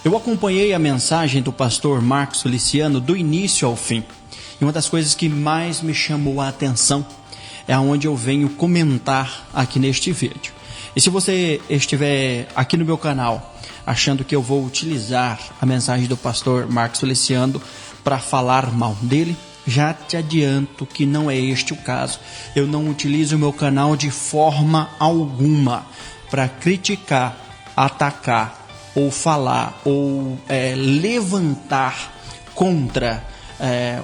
Eu acompanhei a mensagem do pastor Marcos Feliciano do início ao fim. E uma das coisas que mais me chamou a atenção é aonde eu venho comentar aqui neste vídeo. E se você estiver aqui no meu canal achando que eu vou utilizar a mensagem do pastor Marcos Feliciano para falar mal dele, já te adianto que não é este o caso. Eu não utilizo o meu canal de forma alguma para criticar, atacar ou falar ou levantar contra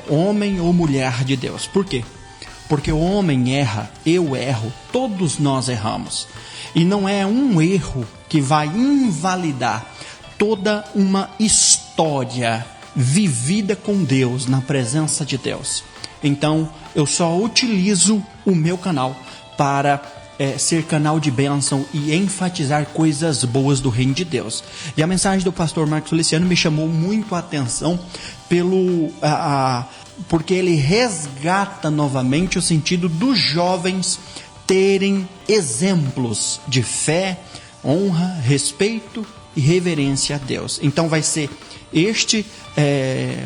homem ou mulher de Deus. Por quê? Porque o homem erra, eu erro, todos nós erramos. E não é um erro que vai invalidar toda uma história vivida com Deus, na presença de Deus. Então, eu só utilizo o meu canal para ser canal de bênção e enfatizar coisas boas do reino de Deus. E a mensagem do pastor Marcos Feliciano me chamou muito a atenção porque ele resgata novamente o sentido dos jovens terem exemplos de fé, honra, respeito e reverência a Deus. Então vai ser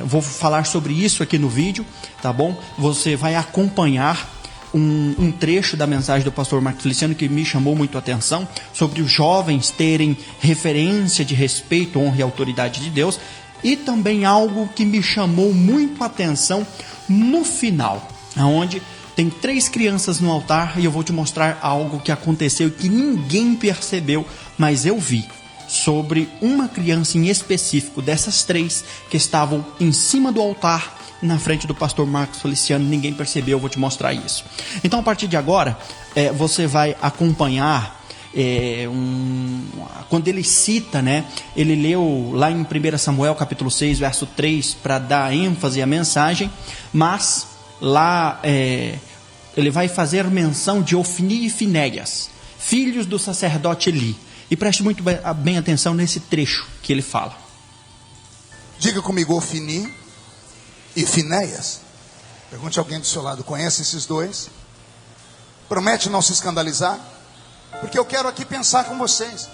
vou falar sobre isso aqui no vídeo, tá bom? Você vai acompanhar um trecho da mensagem do pastor Marcos Feliciano que me chamou muito a atenção, sobre os jovens terem referência de respeito, honra e autoridade de Deus, e também algo que me chamou muito a atenção no final, onde tem 3 crianças no altar, e eu vou te mostrar algo que aconteceu e que ninguém percebeu, mas eu vi, sobre uma criança em específico, dessas 3 que estavam em cima do altar, na frente do pastor Marcos Feliciano. Ninguém percebeu, eu vou te mostrar isso. Então, a partir de agora, você vai acompanhar quando ele cita, ele leu lá em 1 Samuel capítulo 6, verso 3, para dar ênfase à mensagem, mas lá ele vai fazer menção de Ofni e Finéias, filhos do sacerdote Eli. E preste muito bem atenção nesse trecho que ele fala. Diga comigo, Ofni e Finéias. Pergunte a alguém do seu lado, conhece esses dois? Promete não se escandalizar? Porque eu quero aqui pensar com vocês.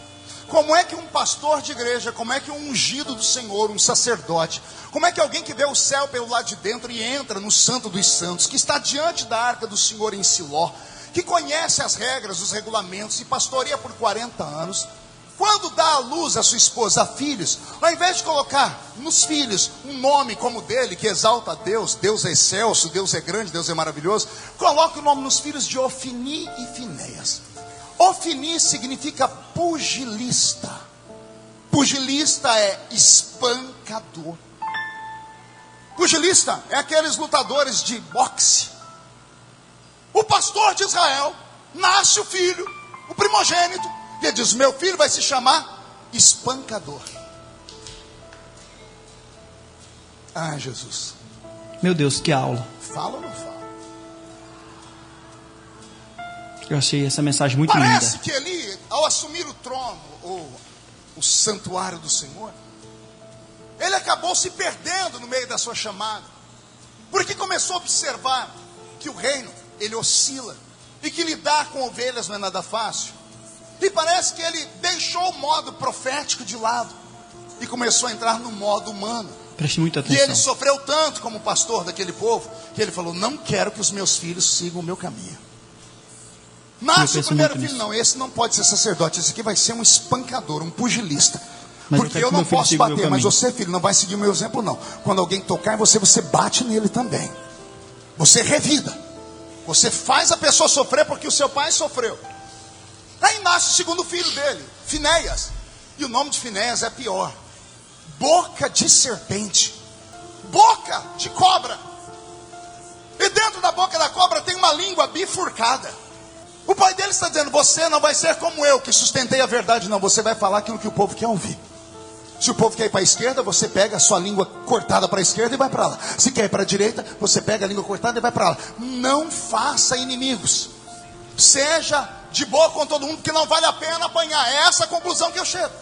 Como é que um pastor de igreja, como é que um ungido do Senhor, um sacerdote, como é que alguém que vê o céu pelo lado de dentro e entra no Santo dos Santos, que está diante da arca do Senhor em Siló, que conhece as regras, os regulamentos e pastoreia por 40 anos, quando dá à luz a sua esposa, a filhos, ao invés de colocar nos filhos um nome como o dele, que exalta a Deus, Deus é excelso, Deus é grande, Deus é maravilhoso, coloca o nome nos filhos de Ofni e Finéias. Ofni significa pugilista. Pugilista é espancador. Pugilista é aqueles lutadores de boxe. O pastor de Israel, nasce o filho, o primogênito, e ele diz: meu filho vai se chamar espancador. Ah, Jesus. Meu Deus, que aula. Fala ou não fala? Eu achei essa mensagem muito linda. Parece que Eli, ao assumir o trono, ou o santuário do Senhor, ele acabou se perdendo no meio da sua chamada, porque começou a observar que o reino, ele oscila, e que lidar com ovelhas não é nada fácil. E parece que ele deixou o modo profético de lado e começou a entrar no modo humano. Preste muita atenção. E ele sofreu tanto como pastor daquele povo, que ele falou: não quero que os meus filhos sigam o meu caminho. Nasce o primeiro filho, não, esse não pode ser sacerdote, esse aqui vai ser um espancador, um pugilista. Mas porque eu não posso bater, mas você, filho, não vai seguir o meu exemplo, não. Quando alguém tocar em você, você bate nele também. Você revida. Você faz a pessoa sofrer porque o seu pai sofreu. Aí nasce o segundo filho dele, Finéias. E o nome de Finéias é pior: boca de serpente, boca de cobra. E dentro da boca da cobra tem uma língua bifurcada. O pai dele está dizendo: você não vai ser como eu, que sustentei a verdade. Não, você vai falar aquilo que o povo quer ouvir. Se o povo quer ir para a esquerda, você pega a sua língua cortada para a esquerda e vai para lá. Se quer ir para a direita, você pega a língua cortada e vai para lá. Não faça inimigos. Seja de boa com todo mundo, porque não vale a pena apanhar. É essa a conclusão que eu chego.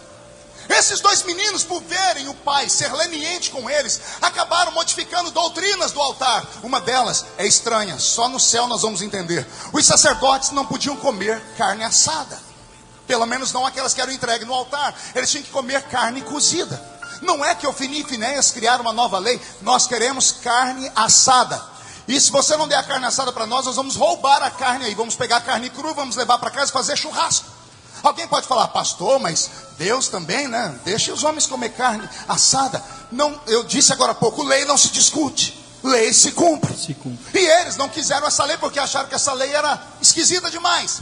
Esses dois meninos, por verem o pai ser leniente com eles, acabaram modificando doutrinas do altar. Uma delas é estranha, só no céu nós vamos entender. Os sacerdotes não podiam comer carne assada, pelo menos não aquelas que eram entregues no altar. Eles tinham que comer carne cozida. Não é que Ofni e Finéias criaram uma nova lei. Nós queremos carne assada. E se você não der a carne assada para nós vamos roubar a carne aí. Vamos pegar a carne crua, vamos levar para casa e fazer churrasco. Alguém pode falar, pastor, mas Deus também, né? Deixa os homens comer carne assada. Não, eu disse agora há pouco, lei não se discute. Lei se cumpre. E eles não quiseram essa lei porque acharam que essa lei era esquisita demais.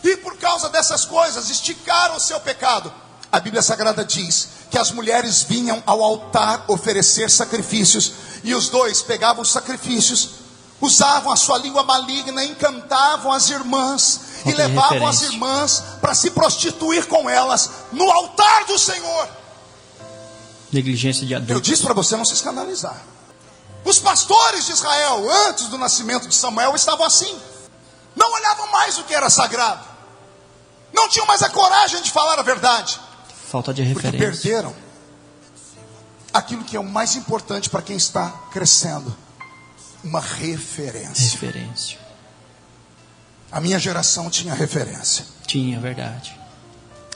E por causa dessas coisas, esticaram o seu pecado. A Bíblia Sagrada diz que as mulheres vinham ao altar oferecer sacrifícios. E os dois pegavam os sacrifícios, usavam a sua língua maligna, encantavam as irmãs. E levavam as irmãs para se prostituir com elas no altar do Senhor. Negligência de adultos. Eu disse para você não se escandalizar. Os pastores de Israel, antes do nascimento de Samuel, estavam assim. Não olhavam mais o que era sagrado. Não tinham mais a coragem de falar a verdade. Falta de referência. Porque perderam aquilo que é o mais importante para quem está crescendo. Uma referência. A minha geração tinha referência. Tinha, verdade.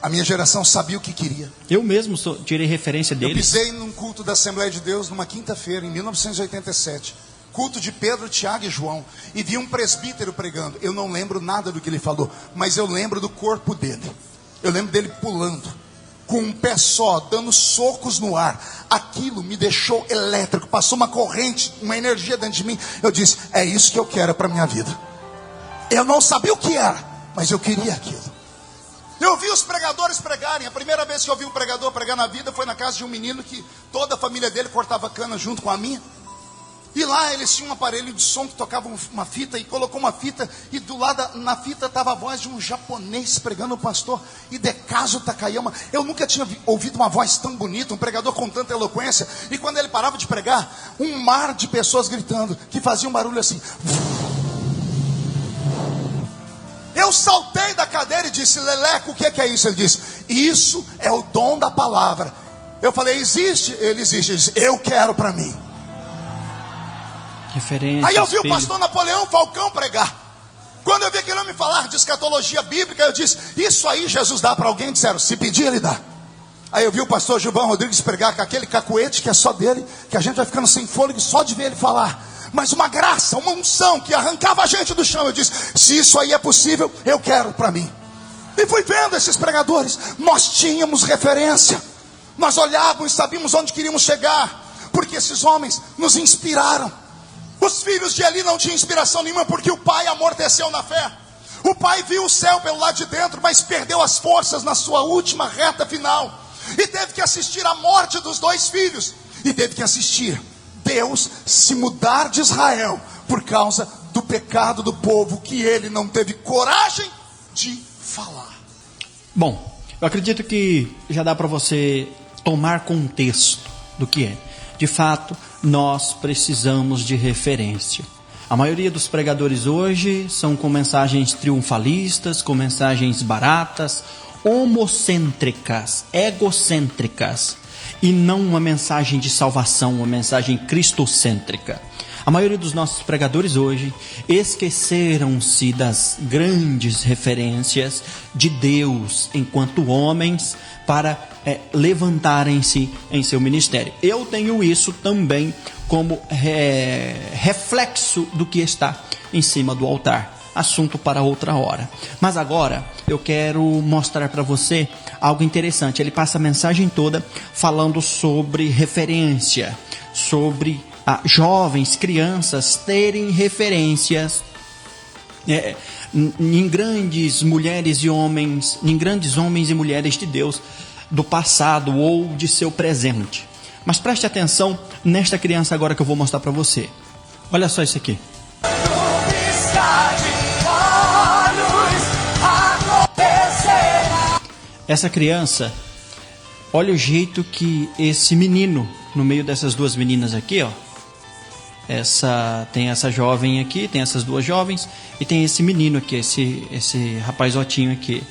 A minha geração sabia o que queria. Eu mesmo tirei referência deles. Eu pisei num culto da Assembleia de Deus numa quinta-feira, em 1987. Culto de Pedro, Tiago e João. E vi um presbítero pregando. Eu não lembro nada do que ele falou, mas eu lembro do corpo dele. Eu lembro dele pulando, com um pé só, dando socos no ar. Aquilo me deixou elétrico. Passou uma corrente, uma energia dentro de mim. Eu disse, é isso que eu quero para a minha vida. Eu não sabia o que era, mas eu queria aquilo. Eu vi os pregadores pregarem. A primeira vez que eu vi um pregador pregar na vida foi na casa de um menino que toda a família dele cortava cana junto com a minha. E lá eles tinham um aparelho de som que tocava uma fita e colocou uma fita. E do lado na fita estava a voz de um japonês pregando o pastor Hidekazu Takayama. Eu nunca tinha ouvido uma voz tão bonita, um pregador com tanta eloquência. E quando ele parava de pregar, um mar de pessoas gritando, que faziam um barulho assim. Eu saltei da cadeira e disse, Leleco, o que é isso? Ele disse, isso é o dom da palavra. Eu falei, existe? Ele existe. Ele disse, eu quero para mim. Referência. Aí eu vi o pastor Napoleão Falcão pregar. Quando eu vi aquele homem falar de escatologia bíblica, eu disse, isso aí Jesus dá para alguém? Disseram, se pedir ele dá. Aí eu vi o pastor Gilvão Rodrigues pregar com aquele cacuete que é só dele, que a gente vai ficando sem fôlego só de ver ele falar. Mas uma graça, uma unção que arrancava a gente do chão. Eu disse, se isso aí é possível, eu quero para mim. E fui vendo esses pregadores. Nós tínhamos referência. Nós olhávamos e sabíamos onde queríamos chegar. Porque esses homens nos inspiraram. Os filhos de Eli não tinham inspiração nenhuma, porque o pai amorteceu na fé. O pai viu o céu pelo lado de dentro, mas perdeu as forças na sua última reta final. E teve que assistir à morte dos dois filhos. E teve que assistir Deus se mudar de Israel por causa do pecado do povo que ele não teve coragem de falar. Bom, eu acredito que já dá para você tomar contexto do que é. De fato, nós precisamos de referência. A maioria dos pregadores hoje são com mensagens triunfalistas, com mensagens baratas, homocêntricas, egocêntricas. E não uma mensagem de salvação, uma mensagem cristocêntrica. A maioria dos nossos pregadores hoje esqueceram-se das grandes referências de Deus enquanto homens para levantarem-se em seu ministério. Eu tenho isso também como reflexo do que está em cima do altar. Assunto para outra hora. Mas agora eu quero mostrar para você algo interessante. Ele passa a mensagem toda falando sobre referência, sobre jovens, crianças terem referências em grandes mulheres e homens, em grandes homens e mulheres de Deus do passado ou de seu presente. Mas preste atenção nesta criança agora que eu vou mostrar para você. Olha só isso aqui. Essa criança, olha o jeito que esse menino, no meio dessas duas meninas aqui, ó. Tem essa jovem aqui, tem essas duas jovens, e tem esse menino aqui, esse rapazotinho aqui.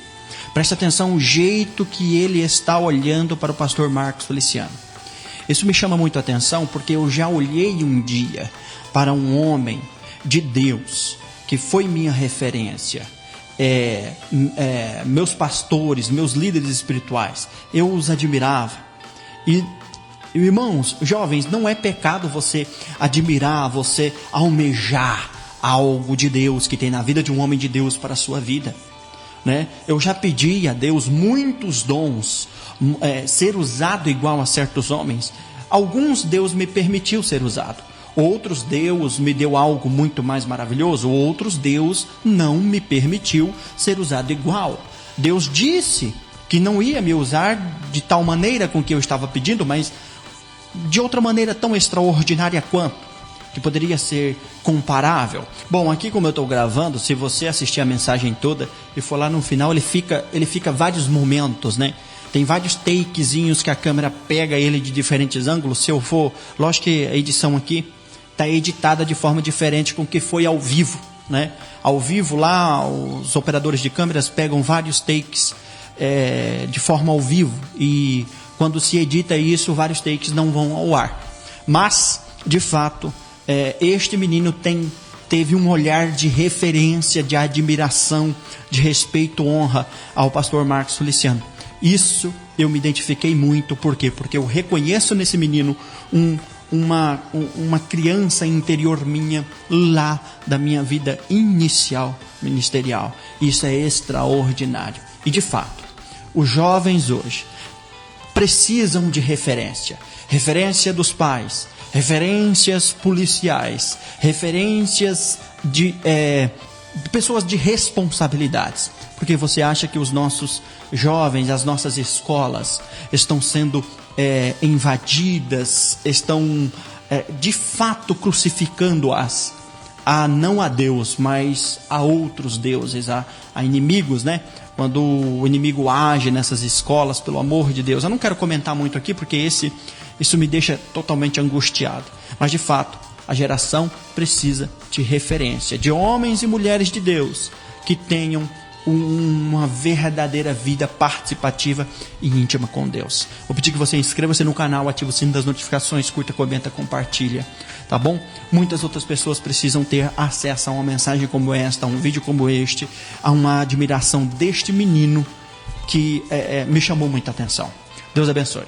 Presta atenção o jeito que ele está olhando para o pastor Marcos Feliciano. Isso me chama muito a atenção, porque eu já olhei um dia para um homem de Deus, que foi minha referência. Meus pastores, meus líderes espirituais, eu os admirava. E Irmãos, jovens, não é pecado você admirar, você almejar algo de Deus que tem na vida de um homem de Deus para a sua vida, né? Eu já pedi a Deus muitos dons, ser usado igual a certos homens. Alguns Deus me permitiu ser usado, outros Deus me deu algo muito mais maravilhoso, outros Deus não me permitiu ser usado igual. Deus disse que não ia me usar de tal maneira com que eu estava pedindo, mas de outra maneira tão extraordinária quanto, que poderia ser comparável. Bom, aqui como eu estou gravando, se você assistir a mensagem toda e for lá no final, ele fica vários momentos, né? Tem vários takezinhos que a câmera pega ele de diferentes ângulos. Se eu for, lógico que a edição aqui está editada de forma diferente com o que foi ao vivo, né? Ao vivo lá, os operadores de câmeras pegam vários takes de forma ao vivo, e quando se edita isso, vários takes não vão ao ar. Mas, de fato, este menino teve um olhar de referência, de admiração, de respeito, honra ao pastor Marcos Feliciano. Isso eu me identifiquei muito. Por quê? Porque eu reconheço nesse menino uma criança interior minha, lá da minha vida inicial ministerial. Isso é extraordinário. E de fato, os jovens hoje precisam de referência dos pais, referências policiais, referências de pessoas de responsabilidades. Porque você acha que os nossos jovens, as nossas escolas estão sendo invadidas, estão de fato crucificando-as não a Deus, mas a outros deuses, a inimigos, né? Quando o inimigo age nessas escolas, pelo amor de Deus. Eu não quero comentar muito aqui, porque isso me deixa totalmente angustiado. Mas, de fato, a geração precisa de referência, de homens e mulheres de Deus que tenham uma verdadeira vida participativa e íntima com Deus. Vou pedir que você inscreva-se no canal, ative o sino das notificações, curta, comenta, compartilha, tá bom? Muitas outras pessoas precisam ter acesso a uma mensagem como esta, a um vídeo como este, a uma admiração deste menino que me chamou muita atenção. Deus abençoe.